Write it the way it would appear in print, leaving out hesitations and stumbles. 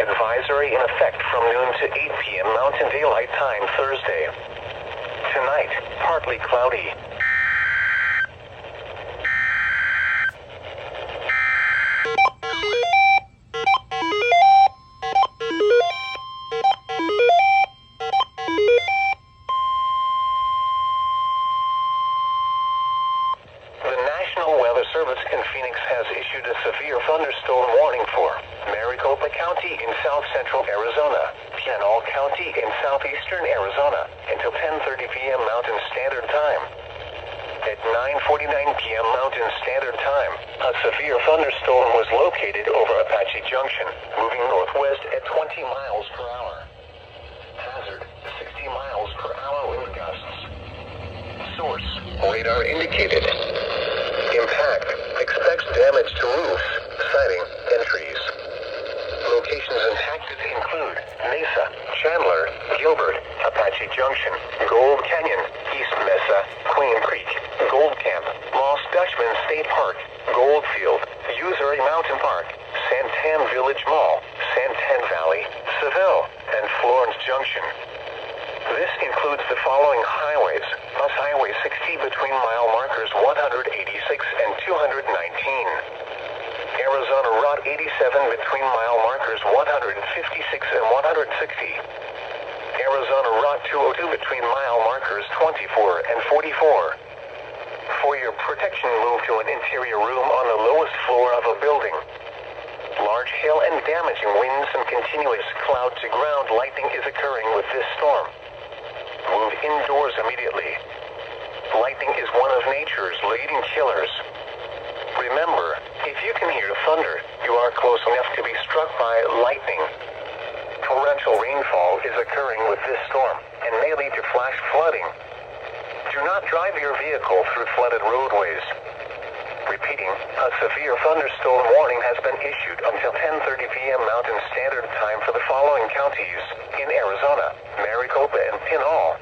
advisory in effect from noon to 8 p.m. Mountain Daylight Time Thursday. Tonight, partly cloudy. The National Weather Service in Phoenix has issued a severe thunderstorm warning for Maricopa County in south central Arizona, Pinal County in southeastern Arizona until 10:30 p.m. Mountain Standard Time. At 9:49 p.m. Mountain Standard Time, a severe thunderstorm was located over Apache Junction, moving northwest at 20 miles per hour. Hazard, 60 miles per hour wind gusts. Source, radar indicated. Impact, expects damage to roofs, siding, and trees. Locations impacted include Mesa, Chandler, Gilbert, Apache Junction, Gold Canyon, East Mesa, Queen Creek, Gold Camp, Lost Dutchman State Park, Goldfield, Usery Mountain Park, Santan Village Mall, Santan Valley, Seville, and Florence Junction. This includes the following highways: Bus Highway 60 between mile markers 186 and 219. Arizona Route 87 between mile markers 156 and 160. Arizona Route 202 between mile markers 24 and 44. For your protection, move to an interior room on the lowest floor of a building. Large hail and damaging winds and continuous cloud-to-ground lightning is occurring with this storm. Move indoors immediately. Lightning is one of nature's leading killers. Remember, if you can hear thunder, you are close enough to be struck by lightning. Torrential rainfall is occurring with this storm and may lead to flash flooding. Do not drive your vehicle through flooded roadways. Repeating, a severe thunderstorm warning has been issued until 10:30 p.m. Mountain Standard Time for the following counties in Arizona: Maricopa and Pinal,